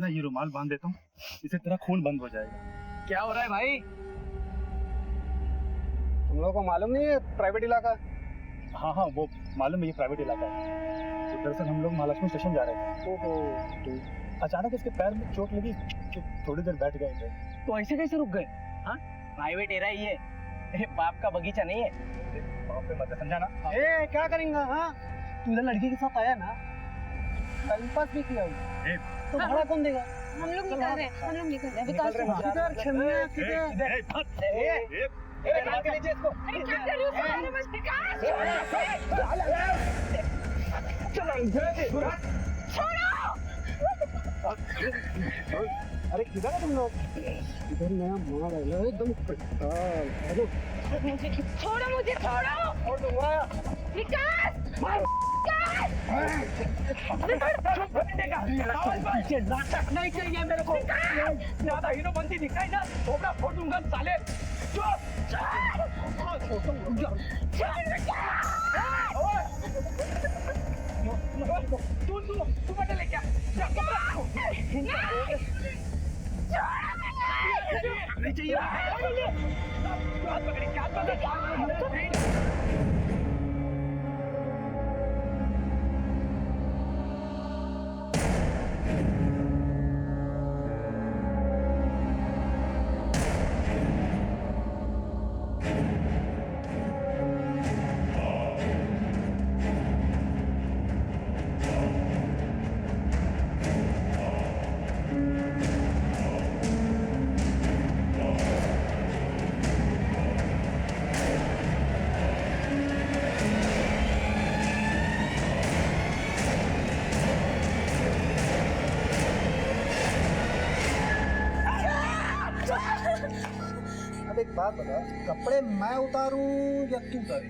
ना ये रुमाल बांध देता हूँ, इससे तेरा खून बंद हो जाएगा। क्या हो रहा है भाई? तुम लोगों को मालूम नहीं है प्राइवेट इलाका? हाँ हाँ, वो मालूम है, ये प्राइवेट इलाका है। तो दरअसल हम लोग महालक्ष्मी स्टेशन जा रहे थे। ओहो, तो अचानक इसके पैर में चोट लगी, तो थोड़ी देर बैठ गए थे। तो ऐसे कैसे रुक गए? हाँ, प्राइवेट एरिया ही है, बाप का बगीचा नहीं है। वहाँ पे मत समझा ना। ए क्या करेंगे? हाँ, तू इधर लड़की के साथ आया ना, टाइम पास भी किया ए, तो भाड़ा कौन देगा? हम लोग निकल रहे हैं, हम लोग निकल रहे हैं। विकास किधर छमिया किधर? निकाल के लीजिए इसको। अरे क्या कर रही हो? अरे बस विकास अरे किधर है तुम लोग? इधर नया माल आया है, एकदम खट्टा। छोड़ो मुझे, छोड़ो। और दूंगा विकास नाटक नहीं चाहिए मेरे को। ज्यादा हीरो बनती दिखाई ना, थोड़ा फोड़ दूंगा साले। तू बटे ले क्या? नहीं चाहिए। हाथ पकड़ी, हाथ पकड़ी। अब एक बात बता, कपड़े मैं उतारूं या तू उतारे?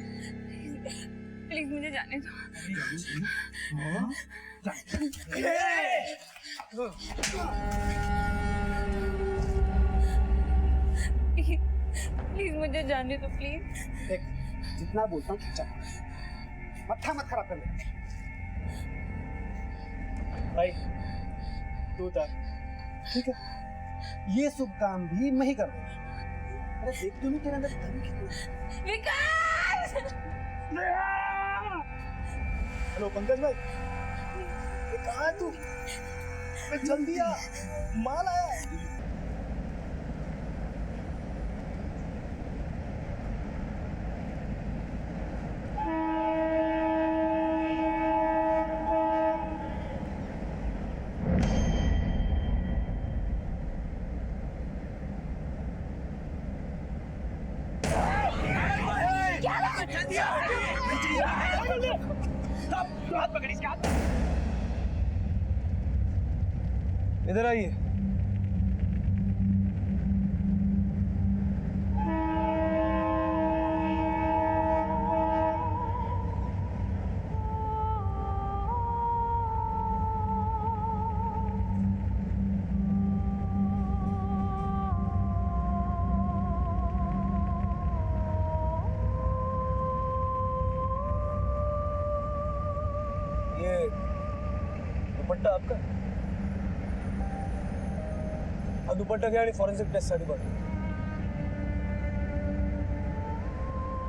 प्लीज मुझे जाने दो। प्लीज मुझे जाने दो, प्लीज। देख, जितना बोलता हूँ चल, मत्था मत खराब कर ले। भाई तू उतार। ठीक है, ये शुभ काम भी मैं ही कर दूंगा। अरे देख, तू नहीं, तेरे अंदर दम कितना? विकास हेलो पंकज भाई, ये कहाँ है तू? अरे जल्दी आ, माल आया है। हाथ पकड़ी, इसके हाथ। इधर आइए। ये दुपट्टा आपका? और दुपट्टा क्या है? Forensic test certificate.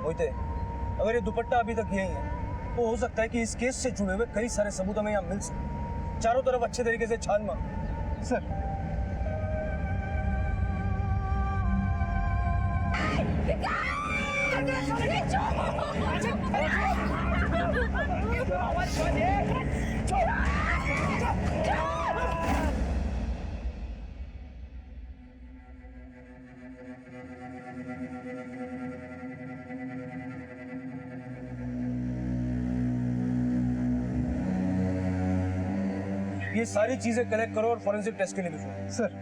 मोहिते, अगर ये दुपट्टा अभी तक यही है तो हो सकता है कि इस केस से जुड़े हुए कई सारे सबूत हमें यहाँ मिल सके। चारों तरफ अच्छे तरीके से छान मार। सर ये सारी चीजें कलेक्ट करो और फॉरेंसिक टेस्ट के लिए भेजो। सर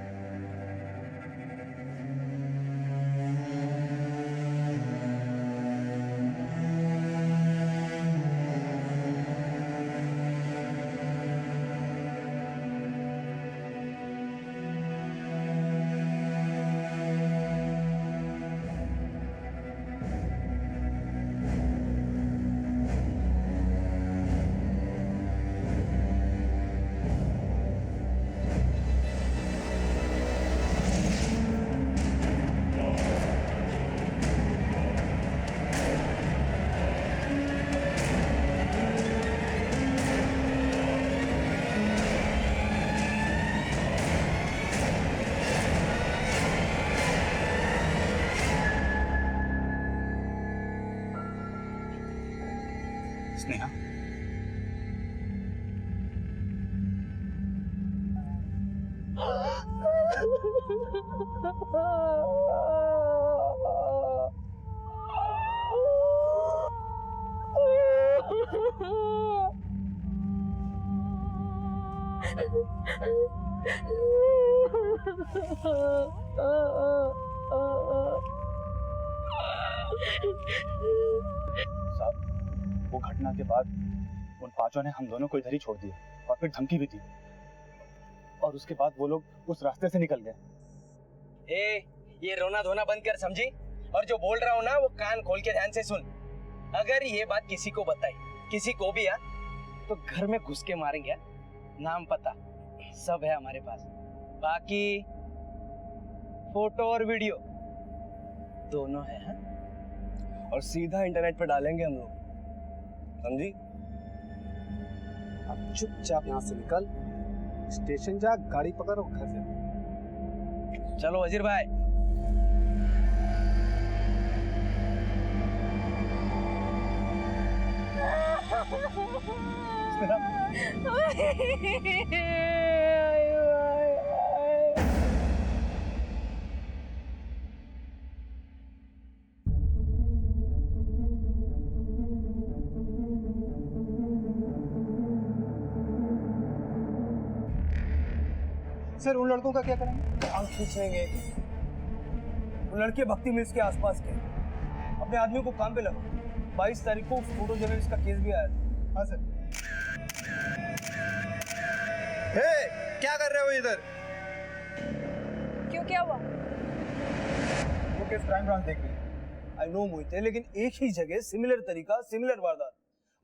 स्नेहा, साहब वो घटना के बाद उन पांचों ने हम दोनों को इधर ही छोड़ दिया और फिर धमकी भी दी, और उसके बाद वो लोग उस रास्ते से निकल गए। ये रोना धोना बंद कर, समझी? और जो बोल रहा हूँ ना वो कान खोल के ध्यान से सुन। अगर ये बात किसी को बताई, किसी को भी, तो घर में घुस के मारेंगे। नाम पता सब है हमारे पास, बाकी फोटो और वीडियो दोनों है, हा? और सीधा इंटरनेट पर डालेंगे हम लोग, समझी? अब चुपचाप यहाँ से निकल, स्टेशन जा, गाड़ी पकड़ और घर जा। चलो वजीर भाई। सर उन लड़कों का क्या करेंगे? हम खींचेंगे। वो लड़के भक्ति मिल्स के आसपास के, अपने आदमियों को काम पे लगाओ। 22 तारीख को फोटो जर्नलिस्ट का केस भी आया था। हाँ सर। क्या कर रहे हो इधर? क्यों, क्या हुआ? वो केस क्राइम ब्रांच देख रही है। आई नो मोहिते, लेकिन एक ही जगह सिमिलर तरीका, सिमिलर वारदात।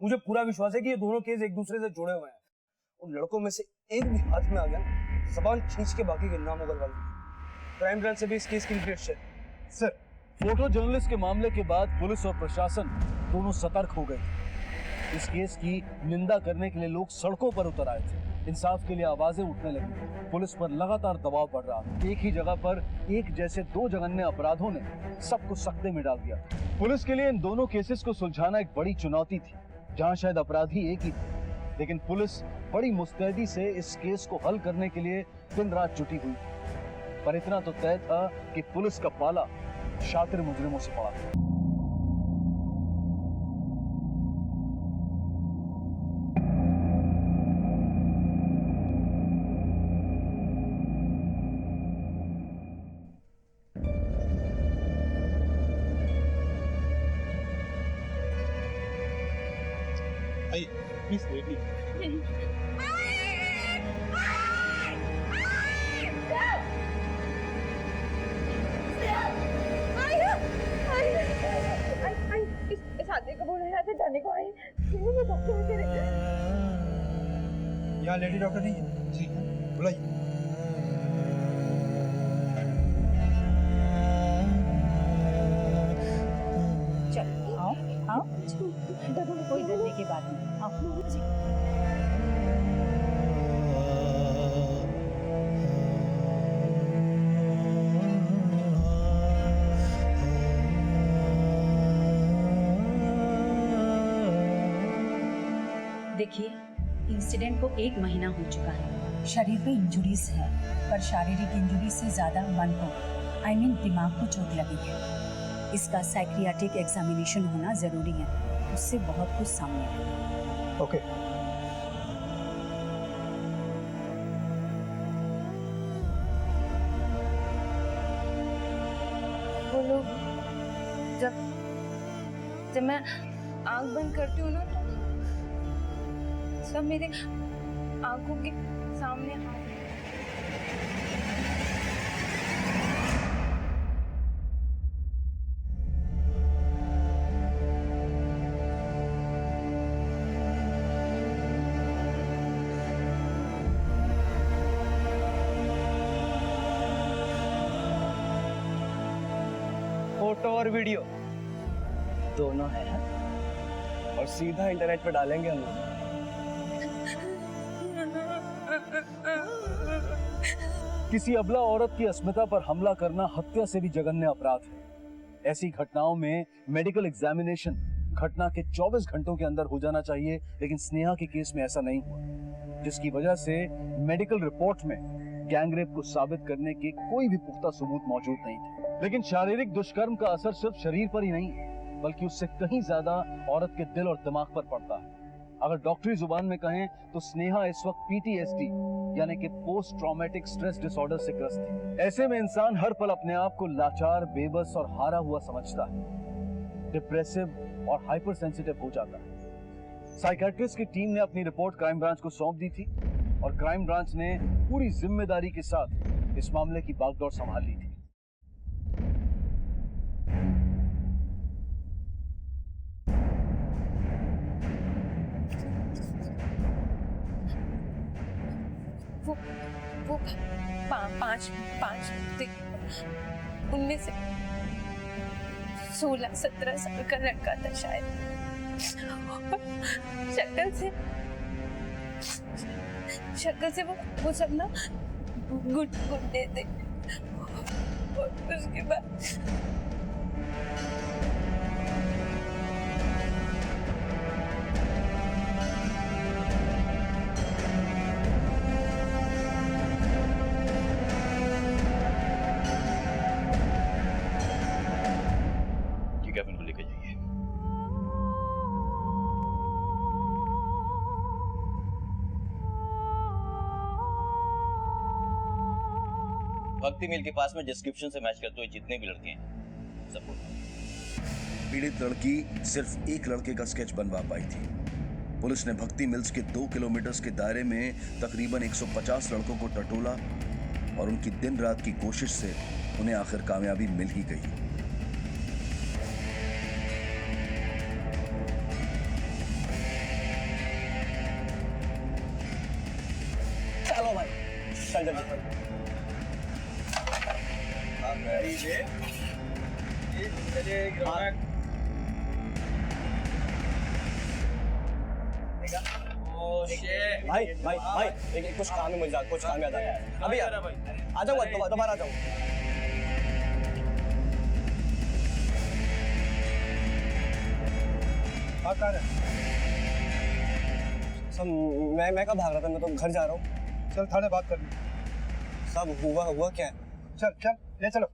मुझे पूरा विश्वास है कि ये दोनों केस एक दूसरे से जुड़े हुए हैं। उन लड़कों में से एक भी हाथ में आ गया, जबान खींच के बाकी के नाम उगलवा लेंगे। क्राइम ब्रांच से भी इस केस की रिपोर्ट है। सर फोटो जर्नलिस्ट के मामले के बाद पुलिस और प्रशासन दोनों सतर्क हो गए। इस केस की निंदा करने के लिए लोग सड़कों पर उतर आए थे, इंसाफ के लिए आवाजें उठने लगी। पुलिस पर लगातार दबाव बढ़ रहा था। एक ही जगह पर एक जैसे दो जघन्य अपराधों ने सबको सख्ते में डाल दिया। पुलिस के लिए इन दोनों केसेस को सुलझाना एक बड़ी चुनौती थी, जहां शायद अपराधी एक ही थे, लेकिन पुलिस बड़ी मुस्तैदी से इस केस को हल करने के लिए दिन रात जुटी हुई थी। पर इतना तो तय था कि पुलिस का पाला शातिर मुजरिमों से पड़ा। आइए प्लीज बैठिए। इस आदमी को बोल रहा था जाने को आए। मैं डॉक्टर तेरे यहाँ लेडी डॉक्टर नहीं है? जी बुलाइए। चलो आओ आओ, कोई डरने की बात नहीं, आओ। देखिए, इंसिडेंट को 1 महीना हो चुका है। शरीर पे इंजुरीज है, पर शारीरिक इंजुरी से ज्यादा मन को, I mean दिमाग को चोट लगी है। इसका साइकियाट्रिक एग्जामिनेशन होना जरूरी है, उससे बहुत कुछ सामने आएगा। ओके। वो लोग जब मैं आंख बंद करती हूँ ना, तो सब मेरे आंखों के सामने हाथ फोटो और वीडियो दोनों है, हा? और सीधा इंटरनेट पर डालेंगे हम लोग। किसी अबला औरत की अस्मिता पर हमला करना हत्या से भी जघन्य अपराध है। ऐसी घटनाओं में मेडिकल एग्जामिनेशन घटना के 24 घंटों के अंदर हो जाना चाहिए, लेकिन स्नेहा के केस में ऐसा नहीं हुआ, जिसकी वजह से मेडिकल रिपोर्ट में गैंगरेप को साबित करने के कोई भी पुख्ता सबूत मौजूद नहीं थे। लेकिन शारीरिक दुष्कर्म का असर सिर्फ शरीर पर ही नहीं, बल्कि उससे कहीं ज्यादा औरत के दिल और दिमाग पर पड़ता है। अगर डॉक्टरी जुबान में कहें तो स्नेहा इस वक्त PTSD यानी कि पोस्ट ट्रॉमेटिक स्ट्रेस डिसऑर्डर से ग्रस्त थी। ऐसे में इंसान हर पल अपने आप को लाचार, बेबस और हारा हुआ समझता है, डिप्रेसिव और हाइपर सेंसिटिव हो जाता है। साइकियाट्रिस्ट की टीम ने अपनी रिपोर्ट क्राइम ब्रांच को सौंप दी थी और क्राइम ब्रांच ने पूरी जिम्मेदारी के साथ इस मामले की बागडोर संभाल ली थी। वो पांच उनमें से 16-17 साल का लड़का था शायद। शक्ल से वो सब ना गुड्डे थे। और उसके बाद कैबिन को लेकर जाइए। भक्ति मिल के पास में डिस्क्रिप्शन से मैच करते हुए जितने भी लड़के हैं सब बोलो। पीड़ित लड़की सिर्फ एक लड़के का स्केच बनवा पाई थी। पुलिस ने भक्ति मिल्स के 2 किलोमीटर के दायरे में तकरीबन 150 लड़कों को टटोला और उनकी दिन रात की कोशिश से उन्हें आखिर कामयाबी मिल ही गई। चलो भाई, चल जल्दी। भाई भाई भाई एक कुछ काम है मुझे, कुछ काम याद आया अभी। आ जाऊंगा, दोबारा आ जाऊंगा। सब मैं कब भाग रहा था, मैं तो घर जा रहा हूँ। चल थाने बात कर ली। सब हुआ क्या है? चल चल ले चलो।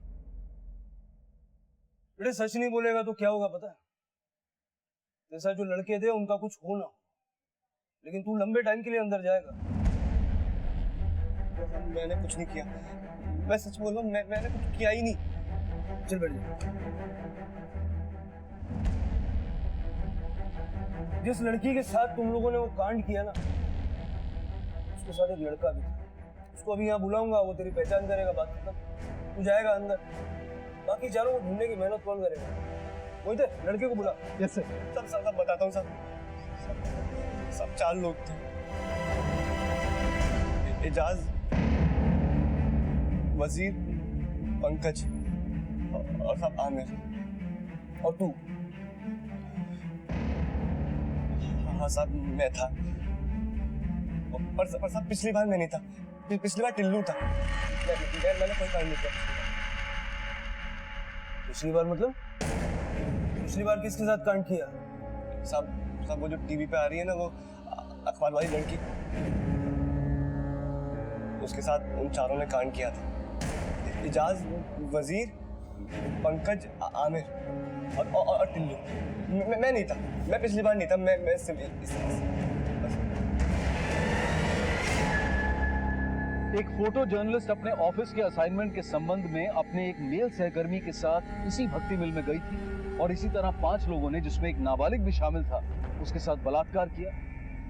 बेटे सच नहीं बोलेगा तो क्या होगा पता है? जैसा जो लड़के थे उनका कुछ हो ना, लेकिन तू लंबे टाइम के लिए अंदर जाएगा। मैंने कुछ नहीं किया, मैं सच बोल रहा हूँ, मैंने कुछ किया ही नहीं। चल बैठ जा। जिस लड़की के साथ तुम लोगों ने वो कांड किया ना, उसके साथ एक लड़का भी था। उसको अभी यहाँ बुलाऊंगा, वो तेरी पहचान करेगा, बात खत्म। तू जाएगा अंदर, बाकी चारों को ढूंढने की मेहनत कौन करेगा? मोहित लड़के को बुला। Yes sir. सब बताता हूँ। सब 4 लोग थे। एजाज, वजीर, पंकज और सब आमिर और तू। हाँ साहब मैं था, पर साहब पिछली बार मैं नहीं था, पिछली बार टिल्लू था। मैंने कोई काम नहीं किया। पिछली बार मतलब? पिछली बार किसके साथ कांड किया? साहब वो जो टीवी पे आ रही है ना, वो अखबार वाली लड़की, उसके साथ उन चारों ने कांड किया था। एजाज, वजीर, पंकज, आमिर और टिल्लू। मैं नहीं था, मैं पिछली बार नहीं था, मैं सिर्फ एक फोटो जर्नलिस्ट अपने ऑफिस के असाइनमेंट के संबंध में अपने एक मेल सहकर्मी के साथ इसी भक्ति मिल में गई थी और इसी तरह 5 लोगों ने, जिसमें एक नाबालिग भी शामिल था, उसके साथ बलात्कार किया।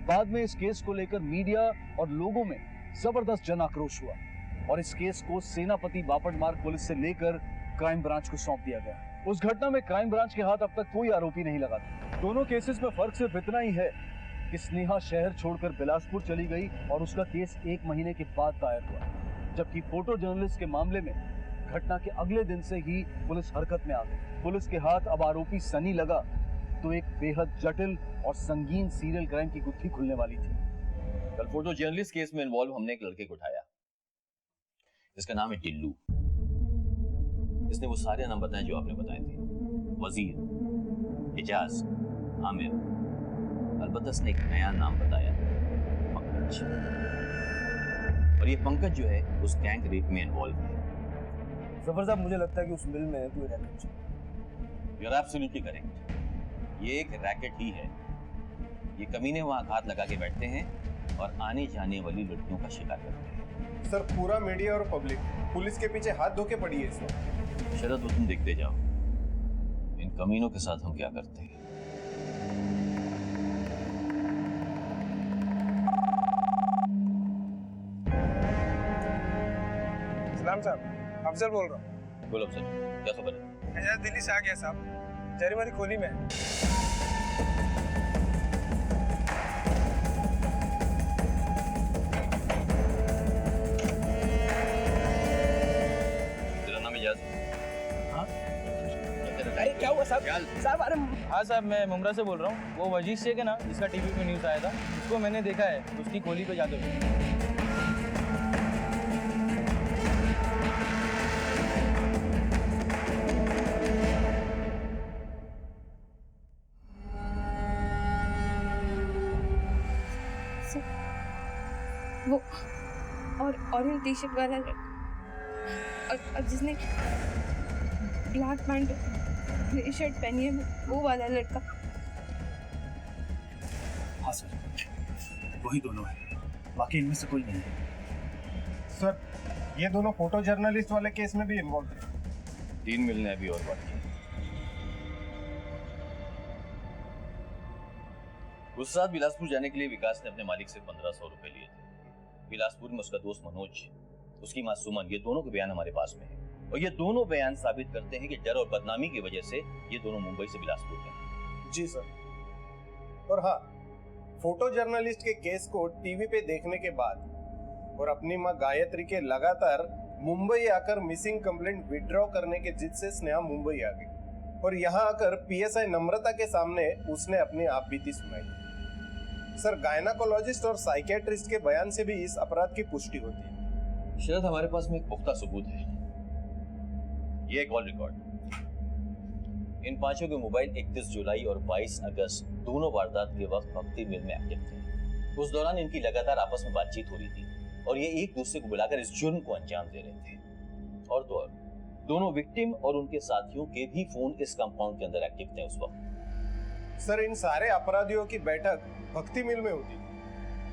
बाद में इस केस को लेकर मीडिया और लोगों में जबरदस्त जन आक्रोश हुआ और इस केस को सेनापति बापट मार्ग पुलिस से लेकर क्राइम ब्रांच को सौंप दिया गया। उस घटना में क्राइम ब्रांच के हाथ अब तक कोई आरोपी नहीं लगा था। दोनों केसेस में फर्क सिर्फ इतना ही है कि स्नेहा शहर छोड़कर बिलासपुर चली गई और उसका केस 1 महीने के बाद दायर हुआ, जबकि फोटो जर्नलिस्ट के मामले में घटना के अगले दिन से ही पुलिस हरकत में आ गई। पुलिस के हाथ अब आरोपी सनी लगा तो एक बेहद जटिल और संगीन सीरियल क्राइम की गुत्थी खुलने वाली थी। कल फोटो जर्नलिस्ट केस में इन्वॉल्व हमने एक लड़के को उठाया, जिसका नाम है टिल्लू। इसने वो सारे नाम बताए जो आपने बताए थे, वजीर, एजाज, आमिर, अलबत्ता उसने एक नया नाम बताया, पंकज। और ये पंकज जो है उस गैंग रेप में इन्वॉल्व है। जफर साहब, मुझे लगता है कि उस मिल में कोई रैकेट है। You are absolutely correct. ये एक रैकेट ही है। ये कमीने वहां घात लगा के बैठते हैं और आने जाने वाली लड़कियों का शिकार करते हैं। सर, पूरा मीडिया और पब्लिक पुलिस के पीछे हाथ धो के पड़ी है सर। शरद, वो तुम देखते जाओ इन कमीनों के साथ हम क्या करते हैं। सलाम साहब, अफजल बोल रहा हूँ। बोलो अफजल, क्या खबर है? एजाज दिल्ली से आ गया साहब, जरीमारी खोली में। तेरा नाम एजाज? हाँ? अरे क्या हुआ साहब? साहब, अरे हाँ साहब, मैं मुमरा से बोल रहा हूँ। वो वजीर शेख है ना, जिसका टीवी पे न्यूज़ आया था, उसको मैंने देखा है उसकी खोली पे जाते हुए। वो ऑरेंज टी शर्ट वाला लड़का और जिसने ब्लैक पैंट ग्रे शर्ट पहनी है, वो वाला लड़का। हाँ सर, वही दोनों है, बाकी इनमें से कोई नहीं है। सर, ये दोनों फोटो जर्नलिस्ट वाले केस में भी इन्वॉल्व है। 3 मिलने अभी और बाकी है। उस साथ बिलासपुर जाने के लिए विकास ने अपने मालिक से 1500 रुपए लिए थे। बिलासपुर में उसका दोस्त मनोज, उसकी मां सुमन, ये दोनों के बयान हमारे पास में है और ये दोनों बयान साबित करते हैं कि डर और बदनामी की वजह से ये दोनों मुंबई से बिलासपुर गए। जी सर। और हाँ, फोटो जर्नलिस्ट के केस को टीवी पे देखने के बाद और अपनी मां गायत्री के लगातार मुंबई आकर मिसिंग कंप्लेंट विड्रॉ करने के जिद से स्नेहा मुंबई आ गई और यहाँ आकर पीएसआई नम्रता के सामने उसने अपनी आपबीती सुनाई। सर, गायनाकोलॉजिस्ट और साइकियाट्रिस्ट के बयान से भी इस अपराध की पुष्टि होती है। शायद हमारे पास में एक पुख्ता सबूत है। ये कॉल रिकॉर्ड। इन पांचों के मोबाइल 31 जुलाई और 22 अगस्त दोनों वारदात के वक्त भक्ति मिल में एक्टिव थे। उस दौरान इनकी लगातार आपस में बातचीत हो रही थी और ये एक दूसरे को बुलाकर इस जुर्म को अंजाम दे रहे थे। और तो और दोनों विक्टिम और उनके साथियों के भी फोन इस कंपाउंड के अंदर एक्टिव थे उस वक्त। सर, इन सारे अपराधियों की बैठक भक्ति मिल में होती।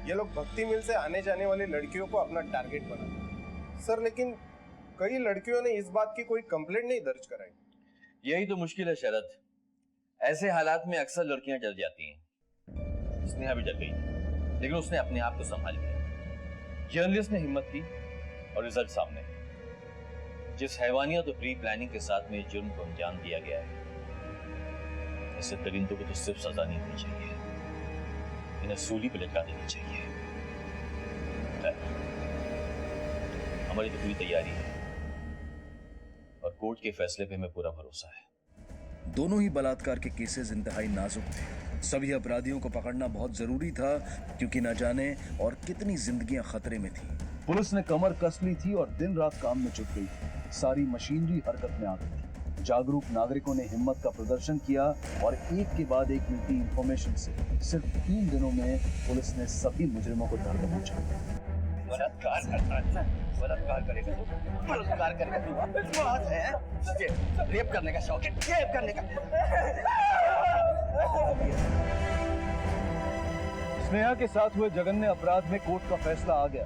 ये लोग भक्ति मिल से आने जाने वाली लड़कियों को अपना टारगेट बनाते। सर, लेकिन कई लड़कियों ने इस बात की कोई कंप्लेंट नहीं दर्ज कराई। यही तो मुश्किल है शरद। ऐसे हालात में अक्सर लड़कियां डर जाती हैं। स्नेहा भी डर गई, लेकिन उसने अपने आप को संभाल लिया। जर्नलिस्ट ने हिम्मत की और रिजल्ट सामने। जिस हैवानियत और प्री प्लानिंग के साथ में जुर्म को अंजाम दिया गया है, ऐसे दरिंदों को तो सिर्फ सजा नहीं होनी चाहिए, इन्हें सूली पे लटका देनी चाहिए। हमारी तो पूरी तैयारी है और कोर्ट के फैसले पे हमें पूरा भरोसा है। दोनों ही बलात्कार के केसेस इंतहाई नाजुक थे। सभी अपराधियों को पकड़ना बहुत जरूरी था, क्योंकि न जाने और कितनी जिंदगियां खतरे में थी। पुलिस ने कमर कस ली थी और दिन रात काम में जुट गई थी। सारी मशीनरी हरकत में आ गई थी। जागरूक नागरिकों ने हिम्मत का प्रदर्शन किया और एक के बाद एक मिलती इंफॉर्मेशन से सिर्फ 3 दिनों में पुलिस ने सभी मुजरिमों को धर दबोचा। बलात्कार करेगा तू, बलात्कार करेगा तू, बात है रेप करने का शौक है, रेप करने का। स्नेहा के साथ हुए जघन्य अपराध में कोर्ट का फैसला आ गया,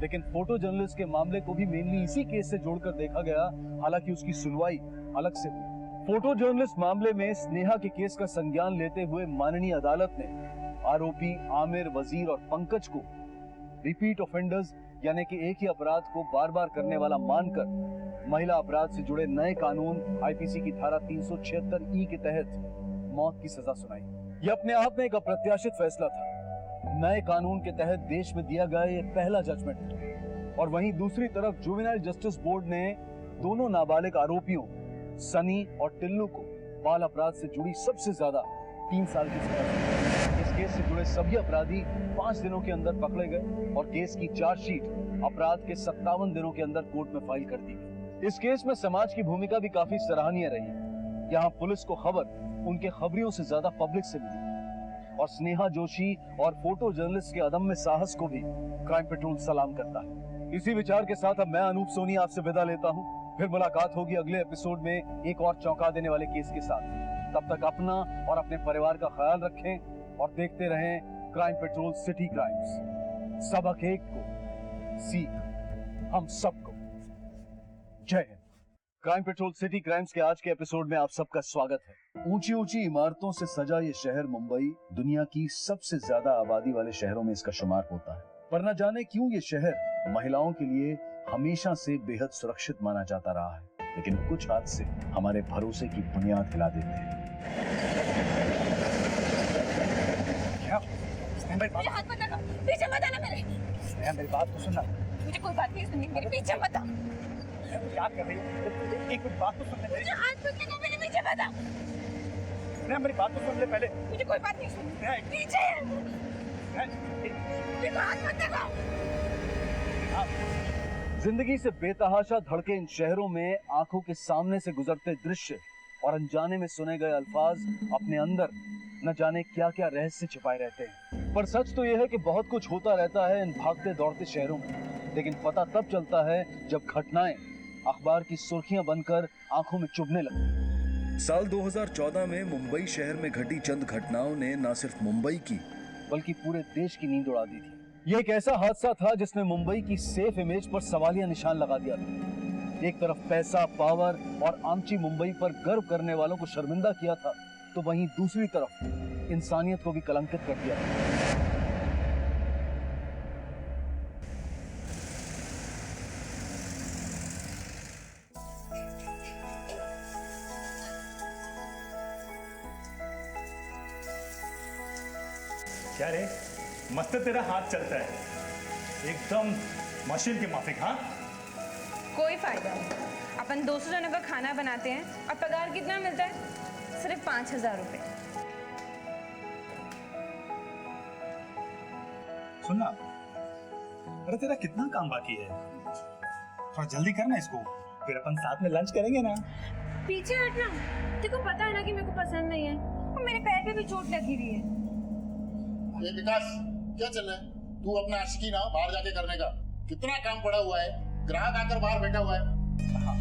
लेकिन फोटो जर्नलिस्ट के मामले को भी मेनली इसी केस से जोड़कर देखा गया, हालांकि उसकी सुनवाई अलग से हुई। फोटो जर्नलिस्ट मामले में स्नेहा के केस का संज्ञान लेते हुए माननीय अदालत ने आरोपी आमिर, वजीर और पंकज को रिपीट ऑफेंडर्स यानी कि एक ही अपराध को बार बार करने वाला मानकर महिला अपराध से जुड़े नए कानून आईपीसी की धारा 376 के तहत मौत की सजा सुनाई। यह अपने आप में एक अप्रत्याशित फैसला था। नए कानून के तहत देश में दिया गया यह पहला जजमेंट था। और वहीं दूसरी तरफ जुवेनाइल जस्टिस बोर्ड ने दोनों नाबालिग आरोपियों सनी और टिल्लू को बाल अपराध से जुड़ी सबसे ज्यादा 3 साल की सजा दी। इस केस से जुड़े सभी अपराधी 5 दिनों के अंदर पकड़े गए और केस की चार्जशीट अपराध के 57 दिनों के अंदर कोर्ट में फाइल कर दी गई। इस केस में समाज की भूमिका भी काफी सराहनीय रही। यहाँ पुलिस को खबर उनके खबरियों से ज्यादा पब्लिक से मिली और स्नेहा जोशी और फोटो जर्नलिस्ट के अदम्य साहस को भी क्राइम पेट्रोल सलाम करता है। इसी विचार के साथ अब मैं अनूप सोनी आपसे विदा लेता हूँ। फिर मुलाकात होगी अगले एपिसोड में एक और चौंका देने वाले केस के साथ। तब तक अपना और अपने परिवार का ख्याल रखें और देखते रहें क्राइम पेट्रोल सिटी क्राइम्स। सबक एक को, सीख हम सबको। जय Hind. Crime petrol city crimes के आज के एपिसोड में आप सबका स्वागत है। ऊंची ऊंची इमारतों से सजा ये शहर मुंबई दुनिया की सबसे ज्यादा आबादी वाले शहरों में इसका शुमार होता है। पर न जाने क्यों ये शहर महिलाओं के लिए हमेशा से बेहद सुरक्षित माना जाता रहा है, लेकिन कुछ हादसे हमारे भरोसे की बुनियाद हिला देते हैं। मुझे हाथ मत लगाओ, पीछे मत आना मेरे। मेरी बात तो सुनना। मुझे कोई बात नहीं सुननी, मेरे पीछे मत आ। क्या कर रही है? एक मिनट बात तो सुन ले। मुझे हाथ मत लगाओ, मेरे पीछे मत आ। मेरी बात तो सुन ले पहले। मुझे कोई बात नहीं सुननी। पीछे मेरे को हाथ मत लगाओ। जिंदगी से बेतहाशा धड़के इन शहरों में आंखों के सामने से गुजरते दृश्य और अनजाने में सुने गए अल्फाज अपने अंदर न जाने क्या क्या रहस्य छिपाए रहते हैं। पर सच तो यह है कि बहुत कुछ होता रहता है इन भागते दौड़ते शहरों में, लेकिन पता तब चलता है जब घटनाएं अखबार की सुर्खियां बनकर आंखों में चुभने लगती। साल 2014 में मुंबई शहर में घटी चंद घटनाओं ने न सिर्फ मुंबई की बल्कि पूरे देश की नींद उड़ा दी थी। ये एक ऐसा हादसा था जिसने मुंबई की सेफ इमेज पर सवालिया निशान लगा दिया था। एक तरफ पैसा, पावर और आमची मुंबई पर गर्व करने वालों को शर्मिंदा किया था, तो वहीं दूसरी तरफ इंसानियत को भी कलंकित कर दिया था। क्या रे, मस्त तेरा हाथ चलता है, एकदम मशीन के माफिक। हाँ, कोई फायदा नहीं। अपन 200 जनों का खाना बनाते हैं और पगार कितना मिलता है? सिर्फ 5,000 रुपए। सुनना, अरे तेरा कितना काम बाकी है, थोड़ा जल्दी करना इसको, फिर अपन साथ में लंच करेंगे ना। पीछे हटना, तेरे को पता है ना कि मेरे को पसंद नहीं है और मेरे पैर पे भी चोट लगी हुई है। ये विकास, क्या चल रहा है? तू अपना आशिकी ना बाहर जाके करने का, कितना काम पड़ा हुआ है, ग्राहक आकर बाहर बैठा हुआ है। हाँ।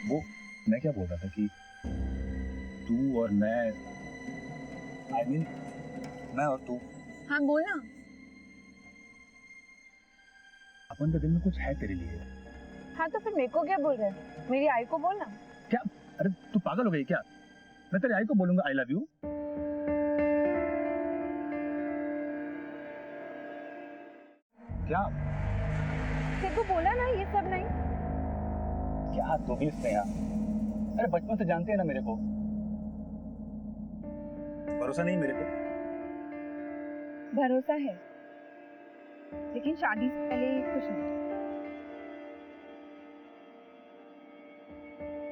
वो मैं क्या बोल रहा था कि तू और मैं, I mean, मैं और तू, हाँ बोलना। अपन के दिल में कुछ है तेरे लिए। हाँ तो फिर मेरे को क्या बोल रहे हैं? मेरी आई को बोलना। क्या? अरे तू पागल हो गई क्या? मैं तेरी आई को बोलूंगा आई लव यू। क्या? तेरे को बोला ना ये सब नहीं। क्या तू भी स्नेहा, अरे बचपन से जानते हैं ना मेरे को, भरोसा नहीं मेरे पे? भरोसा है, लेकिन शादी से पहले कुछ नहीं।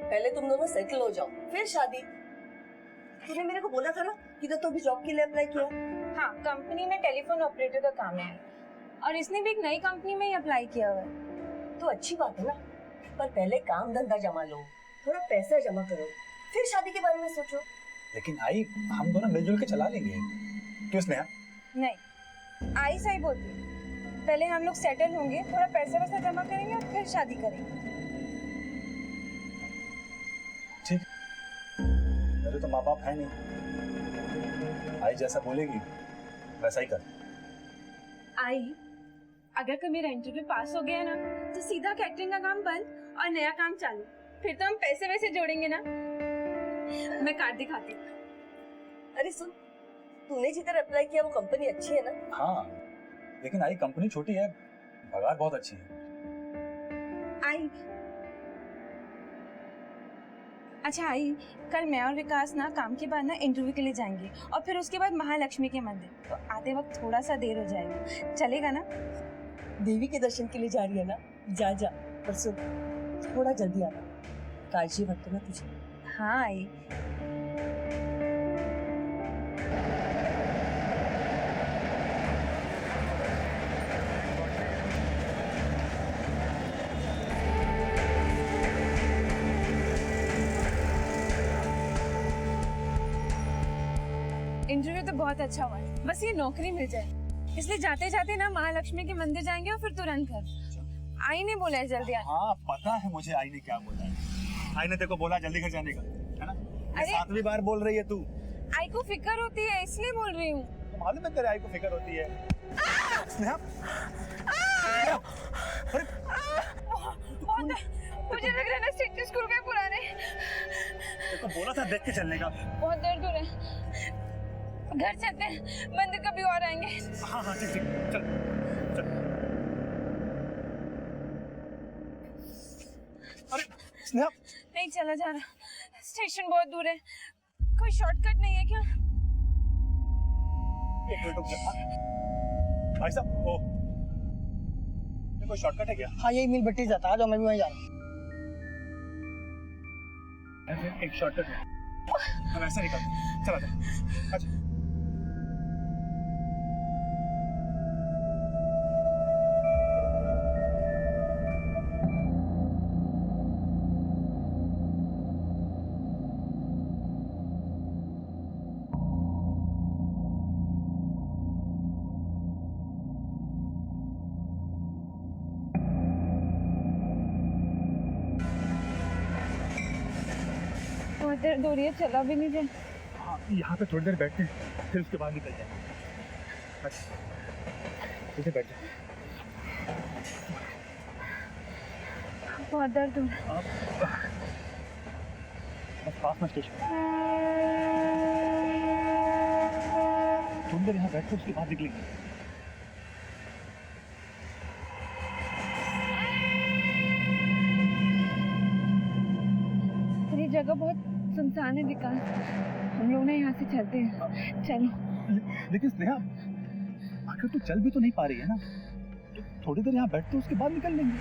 पहले तुम दोनों सेटल हो जाओ, फिर शादी। तूने मेरे को बोला था ना कि तो भी जॉब के लिए अप्लाई किया। हाँ, कंपनी में टेलीफोन ऑपरेटर का काम है और इसने भी एक नई कंपनी में ही अप्लाई किया हुआ है। तो अच्छी बात है ना, पर पहले काम धंधा जमा लो, थोड़ा पैसा जमा करो, फिर शादी के बारे में सोचो। लेकिन आई, हम दोनों मिलजुल के चला लेंगे। क्यों स्नेहा? नहीं, आई सही बोलती है। पहले हम लोग सेटल होंगे, थोड़ा पैसा वैसा जमा करेंगे और फिर शादी करेंगे। ठीक, मेरे तो माँ बाप है नहीं, आई जैसा बोलेगी वैसा ही कर। आई, अगर कभी मेरा इंटरव्यू पास हो गया ना, तो सीधा कैटरिंग का काम बंद और नया काम चालू। फिर तो हम पैसे वैसे जोड़ेंगे ना। मैं कार्ड दिखाती हूँ। अरे सुन, तूने जिधर अप्लाई किया वो कंपनी अच्छी है ना? हाँ, लेकिन आई कंपनी छोटी है, पगार बहुत अच्छी है। आई, अच्छा आई, कल मैं और विकास ना काम के बाद ना इंटरव्यू के लिए जाएंगे और फिर उसके बाद महालक्ष्मी के मंदिर। तो आते वक्त थोड़ा सा देर हो जाएगा, चलेगा ना? देवी के दर्शन के लिए जा रही है ना, जा जा, पर सुन थोड़ा जल्दी आना, कालजी मत करना तुझे। हाँ आई। इंटरव्यू तो बहुत अच्छा हुआ है, बस ये नौकरी मिल जाए, इसलिए जाते जाते ना महालक्ष्मी के मंदिर जाएंगे और फिर तुरंत घर। आई ने बोला है जल्दी आ। हाँ पता है मुझे आई ने क्या बोला है। आई ने तेरे को बोला जल्दी घर जाने का, है ना? अरे 7वीं बार बोल रही है तू। आई को फिक्र होती है इसलिए बोल रही हूँ। मालूम है तेरे आई को फिक्र होती है। स्नेहा, मुझे लग रहा है ना सिटी स्कूल के पुराने। तेरे को बोला था देख के चलने का। बहुत दर्द हो रहा है, घर चलते हैं, मंदिर कभी और आएंगे। हाँ हाँ ठीक चल चल। अरे स्नेहा, नहीं चला जा रहा, स्टेशन बहुत दूर है, कोई शॉर्टकट नहीं है क्या? एक मिनट रुक जा। भाई साहब ओ, ये कोई शॉर्टकट है क्या? हाँ यही मिल भट्टी जाता है, जो मैं भी वहीं जा रहा हूँ। एक शॉर्टकट है, हम ऐसे निकलते। चला जा। अच्छा बहुत दर्द हो रही है, चला भी नहीं जाए। हाँ यहाँ पे थोड़ी देर बैठते हैं, फिर उसके बाद निकल जाए। अच्छा इधर बैठ जाए। बहुत दर्द हो रहा है। बस पास में स्टेशन, थोड़ी देर यहाँ बैठते उसके बाद निकलेंगे। ये जगह बहुत सुनसान है विकास, हम लोग ना यहाँ से चलते हैं। चलो। लेकिन स्नेहा, आखिर तू चल भी तो नहीं पा रही है ना, तो थोड़ी देर यहाँ बैठते उसके बाद निकल लेंगे।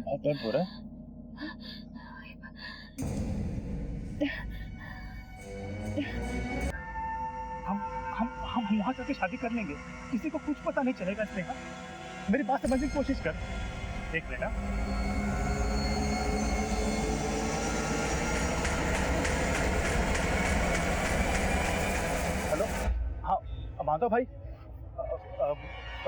बहुत दर्द हो रहा है। हम वहाँ जाके शादी कर लेंगे, किसी को कुछ पता नहीं चलेगा। स्नेहा मेरी बात समझने की कोशिश कर। एक मिनट। हेलो, हाँ माधव भाई,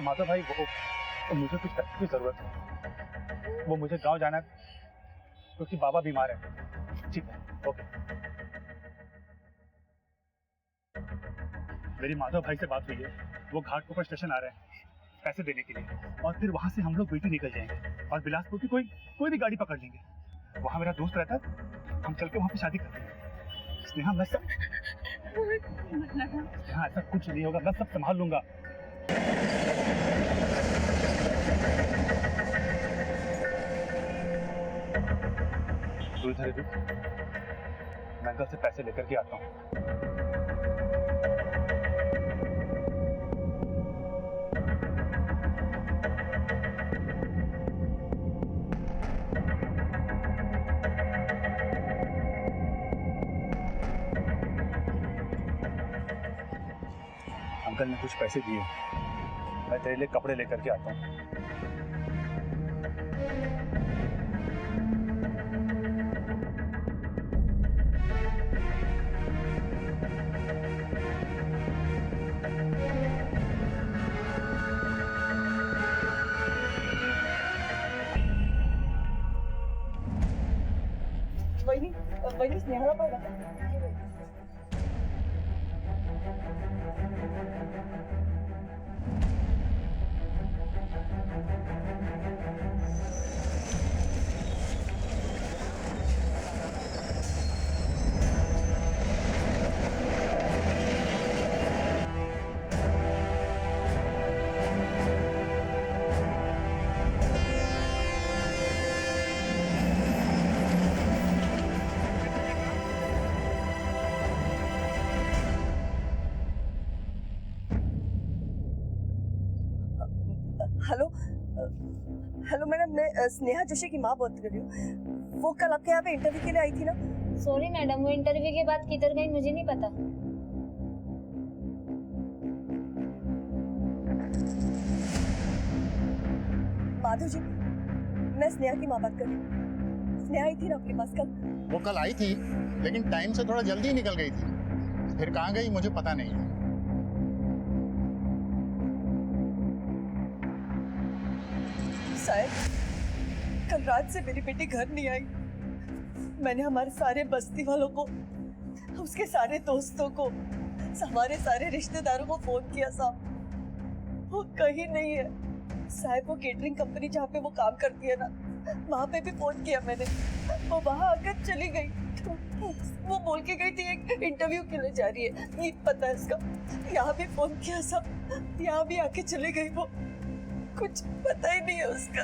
माधव भाई वो मुझे कुछ पैसे की जरूरत है, वो मुझे गांव जाना है क्योंकि बाबा बीमार है। ठीक है, ओके। मेरी माधव भाई से बात हुई है, वो घाटकोपर स्टेशन आ रहे हैं पैसे देने के लिए, और फिर वहां से हम लोग बीटी निकल जाएंगे और बिलासपुर की कोई भी गाड़ी पकड़ लेंगे। वहां मेरा दोस्त रहता है, हम चल के वहां पे शादी कर लेंगे। स्नेहा मैं सब, हाँ ऐसा कुछ नहीं होगा, मैं सब संभाल लूंगा। तू इधर रुक, मैं अंकल से पैसे लेकर के आता हूँ। अंकल ने कुछ पैसे दिए, मैं तेरे लिए कपड़े लेकर के आता हूँ। वही स्नेहा पड़ा। हेलो हेलो मैडम, मैं स्नेहा जोशी की माँ बात कर रही हूँ। वो कल आपके यहाँ पे इंटरव्यू के लिए आई थी ना? सॉरी मैडम, वो इंटरव्यू के बाद किधर गई मुझे नहीं पता। माधव जी, मैं स्नेहा की माँ बात कर रही हूँ। स्नेहा आई थी ना आपके पास कल? वो कल आई थी, लेकिन टाइम से थोड़ा जल्दी निकल गई थी। फिर कहाँ गई मुझे पता नहीं है। शायद कल रात से मेरी बेटी घर नहीं आई। मैंने हमारे सारे बस्ती वालों को, उसके सारे दोस्तों को, हमारे सारे रिश्तेदारों को फोन किया साहब, वो कहीं नहीं है। साहब वो केटरिंग कंपनी जहाँ पे वो काम करती है ना, वहाँ पे भी फोन किया मैंने, वो वहाँ आकर चली गई। वो बोल के गई थी एक इंटरव्यू के लिए जा रही है, ये पता है इसका। यहाँ भी फोन किया सब, यहाँ भी आके चली गई वो, कुछ पता ही नहीं है उसका।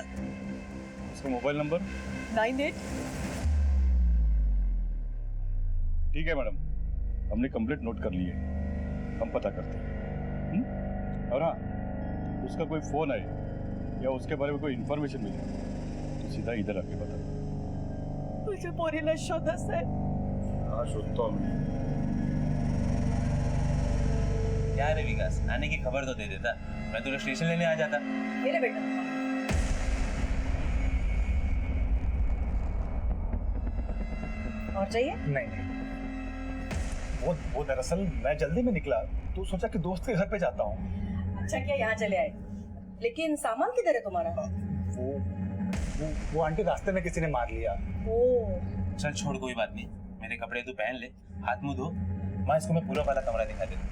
उसका मोबाइल नंबर? 98। ठीक है मैडम, हमने कंप्लीट नोट कर ली है, हम पता करते हैं। और हाँ, उसका कोई फोन आए या उसके बारे में कोई इंफॉर्मेशन मिले तो सीधा इधर आके बता। मुझे पूरी नशोदस है। हाँ, शुद्ध क्या रे विकास, आने की खबर तो दे देता, मैं तुझे स्टेशन लेने आ जाता। मेरे बेटा, और चाहिए? नहीं, वो दरअसल मैं जल्दी में निकला तो सोचा कि दोस्त के घर पे जाता हूँ। अच्छा किया यहाँ चले आए, लेकिन सामान किधर है तुम्हारा? वो आंटी रास्ते में किसी ने मार लिया। ओह, चल छोड़, कोई बात नहीं, मेरे कपड़े तू पहन ले, हाथ मुंह धो, माँ इसको मैं पूरा वाला कमरा दिखा देता।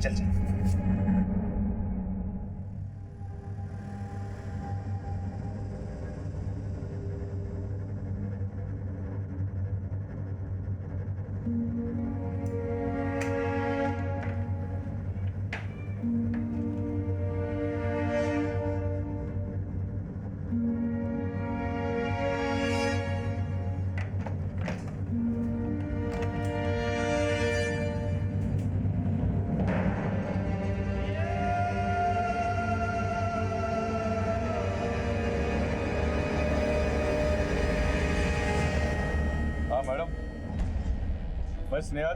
चल चल। हाँ मैडम, मैं स्नेहा